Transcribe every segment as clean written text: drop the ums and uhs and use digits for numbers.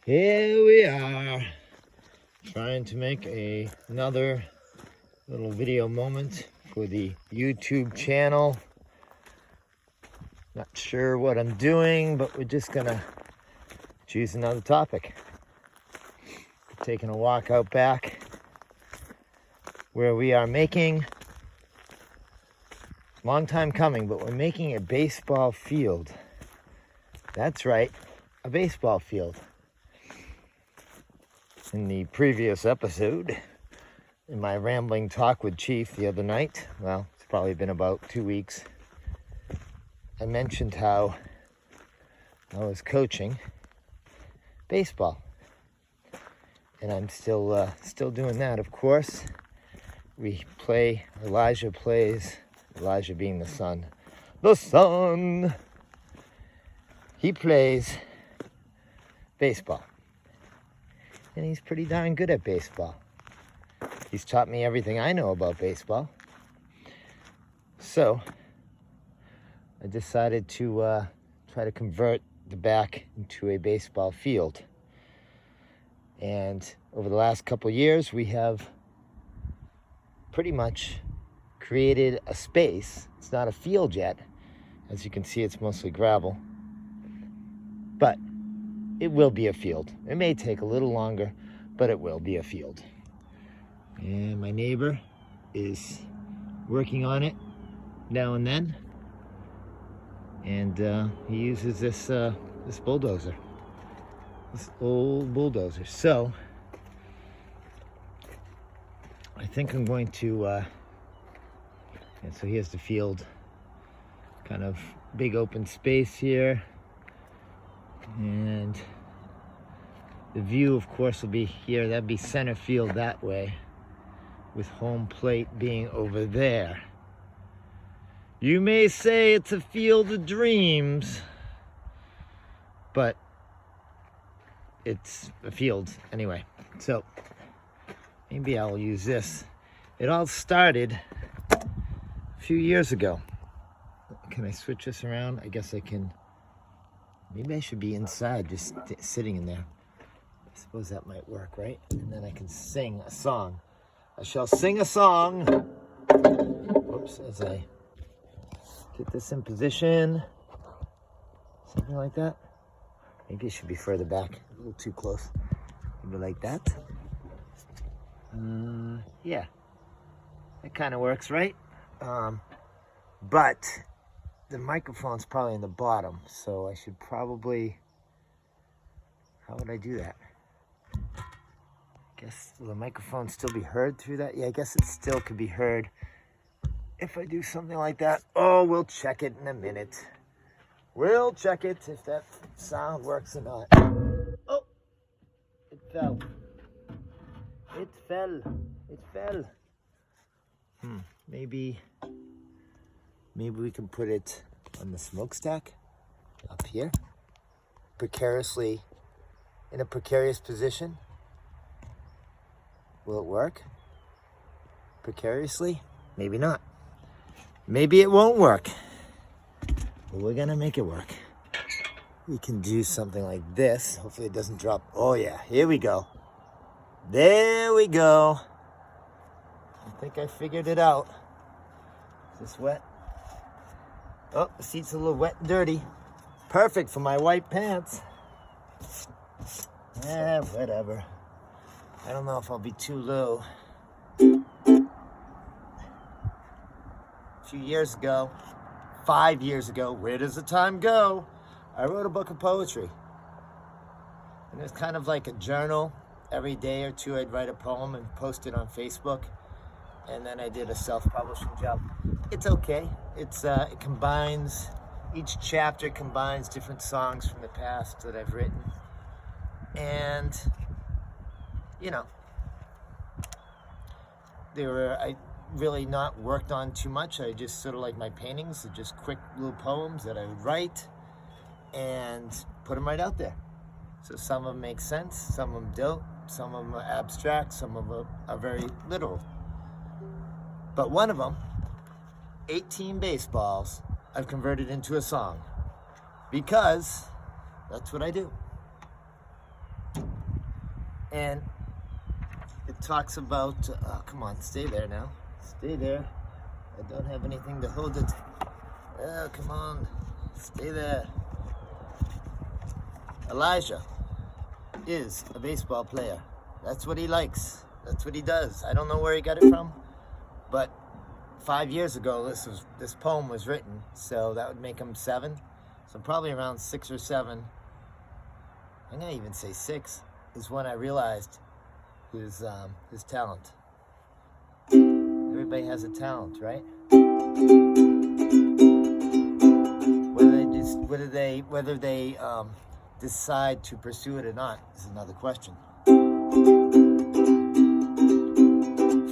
Here we are, trying to make another little video moment for the YouTube channel. Not sure what I'm doing, but we're just gonna choose another topic. Taking a walk out back where we are making, long time coming, but we're making a baseball field. That's right, a baseball field. In the previous episode, in my rambling talk with Chief the other night, well, it's probably been about 2 weeks, I mentioned how I was coaching baseball. And I'm still doing that, of course. Elijah plays, Elijah being the son. The son! He plays baseball. And he's pretty darn good at baseball. He's taught me everything I know about baseball. So, I decided to try to convert the back into a baseball field. And over the last couple years, we have pretty much created a space. It's not a field yet. As you can see, it's mostly gravel. But it will be a field. It may take a little longer, but it will be a field. And my neighbor is working on it now and then. And he uses this bulldozer. This old bulldozer. So I think I'm going to and so here's the field, kind of big open space here, and the view of course will be here. That'd be center field that way, with home plate being over there. You may say it's a field of dreams, but it's a field anyway. So maybe I'll use this. It all started a few years ago. Can I switch this around? I guess I can. Maybe I should be inside, just sitting in there. I suppose that might work, right? And then I can sing a song. I shall sing a song. Whoops, as I get this in position. Something like that. Maybe it should be further back, a little too close. Maybe like that. Yeah, that kind of works, right? But the microphone's probably in the bottom, so I should probably, how would I do that? I guess, will the microphone still be heard through that? Yeah, I guess it still could be heard if I do something like that. Oh, we'll check it in a minute. We'll check it if that sound works or not. Oh, it fell. It fell. It fell. Maybe we can put it on the smokestack up here, precariously, in a precarious position. Will it work? Precariously? Maybe not. Maybe it won't work. But we're gonna make it work. We can do something like this. Hopefully it doesn't drop. Oh yeah, here we go. There we go. I think I figured it out. Is this wet? Oh, the seat's a little wet and dirty. Perfect for my white pants. Whatever. I don't know if I'll be too low. A few years ago, 5 years ago, where does the time go? I wrote a book of poetry. And it's kind of like a journal. Every day or two I'd write a poem and post it on Facebook. And then I did a self-publishing job. It's okay. It combines, each chapter combines different songs from the past that I've written. And, you know, I really not worked on too much. I just sort of like my paintings, they're just quick little poems that I would write and put them right out there. So some of them make sense, some of them don't, some of them are abstract, some of them are very literal. But one of them, 18 baseballs, I've converted into a song because that's what I do. And it talks about, come on, stay there now. Stay there. I don't have anything to hold it. Oh, come on, stay there. Elijah is a baseball player. That's what he likes. That's what he does. I don't know where he got it from, but 5 years ago this poem was written, so that would make him 7. So probably around 6 or 7. I'm gonna even say 6 is when I realized his talent. Everybody has a talent, right? Whether they decide to pursue it or not is another question.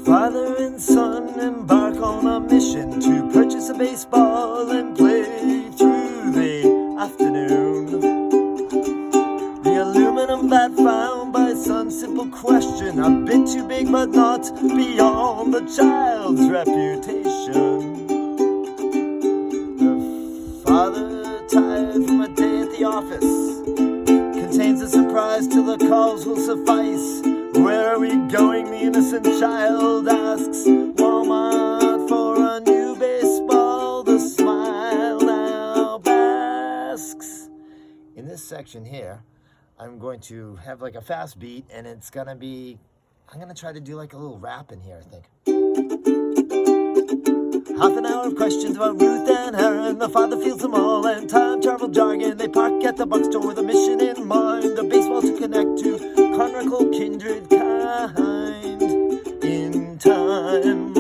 Father and son embark on a mission to purchase a baseball and play through the afternoon. The aluminum bat found by son's simple question, a bit too big but not beyond the child's reputation. The father, tired from a day at the office, contains a surprise till the calls will suffice. Where are we going? The innocent child asks. Walmart for a new baseball. The smile now basks. In this section here, I'm going to have like a fast beat, and it's gonna be, I'm gonna try to do like a little rap in here, I think. Half an hour of questions about Ruth and Aaron. The father feels them all, and time travel jargon. They park at the bookstore with a mission in mind. A baseball to connect to chronicle kindred kind in time.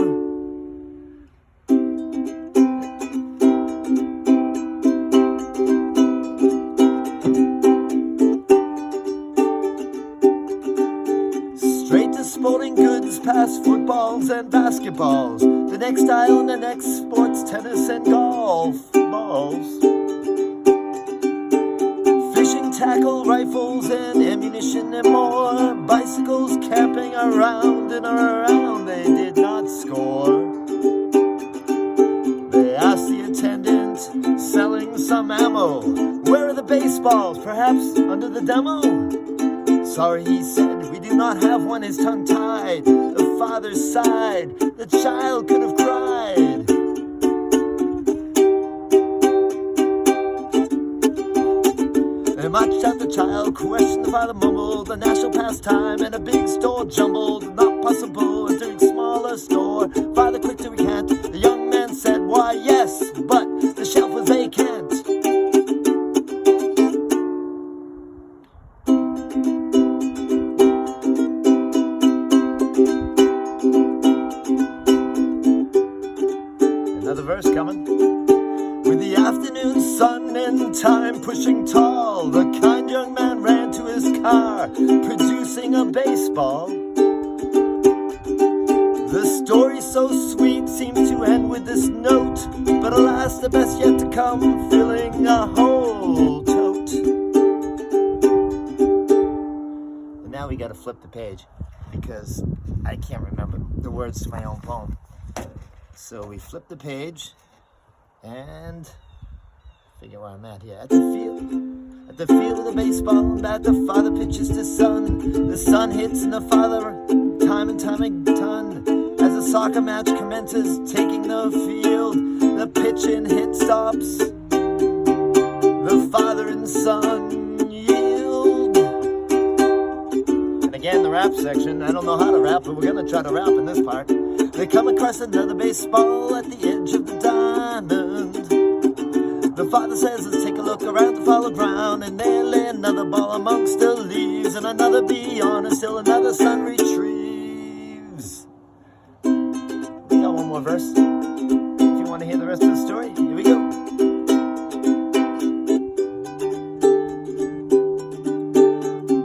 Straight to sporting goods, past footballs and basketballs. The next aisle and the next sports, tennis and golf balls. Fishing tackle, rifles and ammunition and more. Bicycles camping around and around, they did not score. They asked the attendant, selling some ammo, where are the baseballs, perhaps under the demo? Sorry, he said, we do not have one, his tongue tied. The father sighed, the child could have cried. They marched out the child, questioned the father, mumbled, the national pastime, and a big store jumbled. Not possible, entering smaller store. Father quick to recant, the young man said, why yes, but the shelf was vacant. Another verse coming. With the afternoon sun and time pushing tall, the kind young man ran to his car, producing a baseball. The story so sweet seems to end with this note, but alas, the best yet to come, filling a whole tote. And now we gotta flip the page, because I can't remember the words to my own poem. So we flip the page and figure where I'm at here. At the field of the baseball bat, the father pitches to son. The son hits and the father time and time again. As the soccer match commences, taking the field, the pitch and hit stops. The father and son yield. And again, the rap section. I don't know how to rap, but we're gonna try to rap in this part. They come across another baseball at the edge of the diamond. The father says, let's take a look around the fallow ground, and there lay another ball amongst the leaves, and another beyond, and still another son retrieves. We got one more verse. If you want to hear the rest of the story, here we go.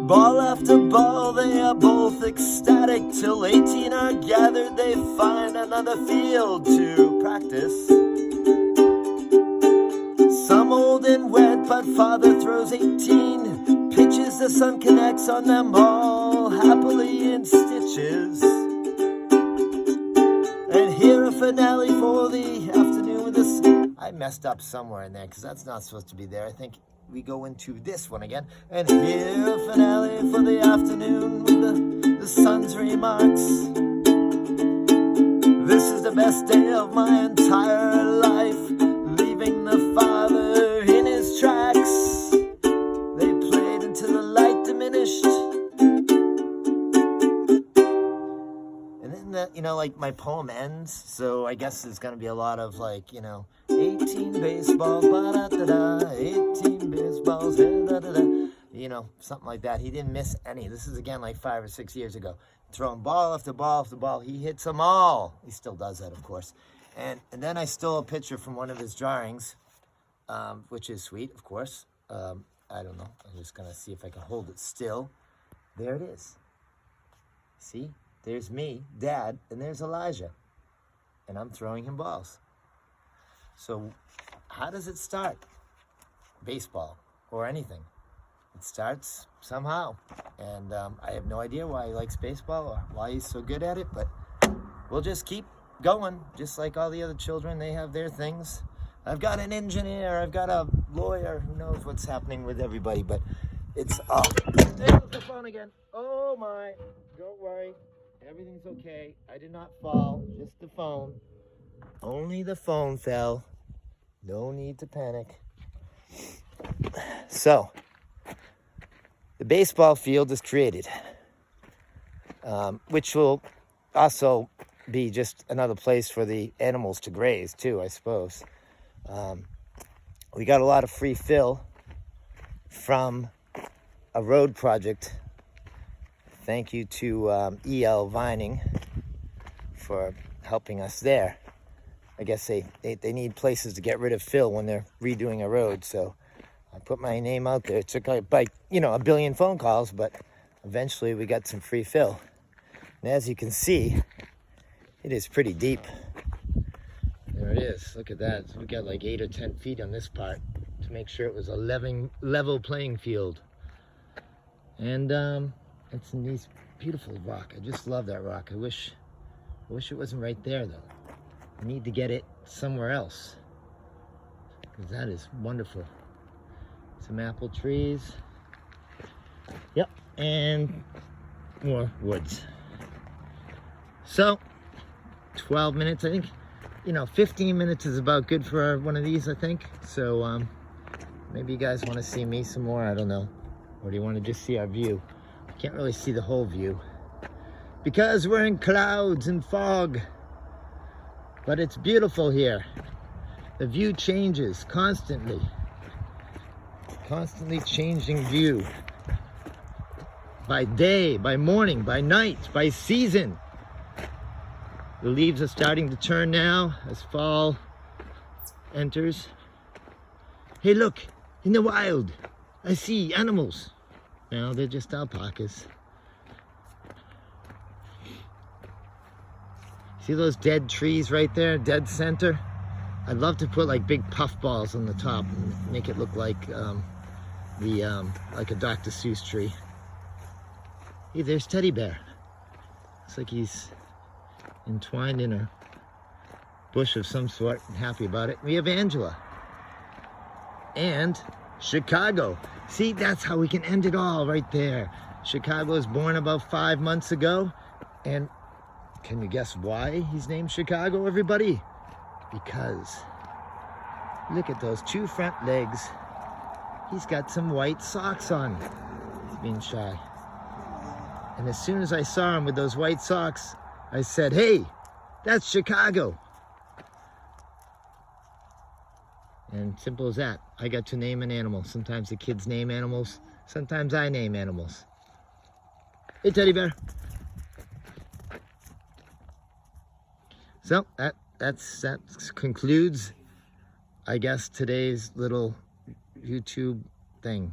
Ball after ball, they are both ecstatic, till 18 are gathered, they find another field to practice. Some old and wet, but father throws 18 pitches, the sun connects on them all, happily in stitches. And here a finale for the afternoon with this. I messed up somewhere in there, because that's not supposed to be there. I think we go into this one again. And here, finale for the afternoon with the sun's remarks. This is the best day of my entire life, leaving the father in his tracks. They played until the light diminished. And then that, like my poem ends, so I guess there's gonna be a lot of 18 baseballs, ba-da-da-da, 18 baseballs, da-da-da-da, something like that. He didn't miss any. This is again like 5 or 6 years ago. Throwing ball after ball after ball. He hits them all. He still does that, of course. And then I stole a picture from one of his drawings, which is sweet, of course. I don't know. I'm just going to see if I can hold it still. There it is. See? There's me, Dad, and there's Elijah. And I'm throwing him balls. So how does it start? Baseball or anything. It starts somehow. And I have no idea why he likes baseball or why he's so good at it, but we'll just keep going. Just like all the other children, they have their things. I've got an engineer, I've got a lawyer, who knows what's happening with everybody, but it's all... There's the phone again. Oh my, don't worry. Everything's okay. I did not fall, just the phone. Only the phone fell. No need to panic. So, the baseball field is created, which will also be just another place for the animals to graze too, I suppose. We got a lot of free fill from a road project. Thank you to EL Vining for helping us there. I guess they need places to get rid of fill when they're redoing a road, so I put my name out there. It took like, a billion phone calls, but eventually we got some free fill. And as you can see, it is pretty deep. There it is. Look at that. So we got like 8 or 10 feet on this part to make sure it was a level playing field. And it's a nice, beautiful rock. I just love that rock. I wish it wasn't right there, though. I need to get it somewhere else, because that is wonderful. Some apple trees. Yep, and more woods. So, 12 minutes, I think. 15 minutes is about good for one of these, I think. So, maybe you guys want to see me some more, I don't know. Or do you want to just see our view? I can't really see the whole view, because we're in clouds and fog. But it's beautiful here. The view changes constantly. Constantly changing view. By day, by morning, by night, by season. The leaves are starting to turn now as fall enters. Hey, look, in the wild, I see animals. No, they're just alpacas. See those dead trees right there, dead center? I'd love to put like big puff balls on the top and make it look like like a Dr. Seuss tree. Hey, there's Teddy Bear. Looks like he's entwined in a bush of some sort and happy about it. We have Angela. And Chicago. See, that's how we can end it all right there. Chicago was born about 5 months ago, and can you guess why he's named Chicago, everybody? Because look at those 2 front legs. He's got some white socks on. He's being shy. And as soon as I saw him with those white socks, I said, hey, that's Chicago. And simple as that. I got to name an animal. Sometimes the kids name animals. Sometimes I name animals. Hey, Teddy Bear. So that concludes, I guess, today's little YouTube thing.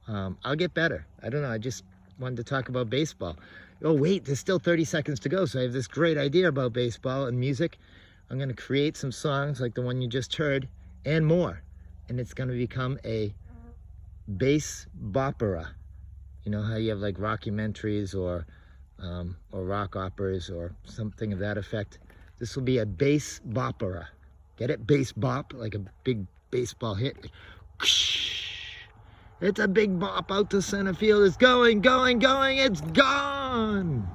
I'll get better. I don't know. I just wanted to talk about baseball. Oh wait, there's still 30 seconds to go. So I have this great idea about baseball and music. I'm going to create some songs like the one you just heard and more. And it's going to become a bass bopera. You know how you have like rockumentaries or rock operas or something of that effect? This will be a bass bopera. Get it? Bass bop, like a big baseball hit. It's a big bop out to center field. It's going, going, going. It's gone.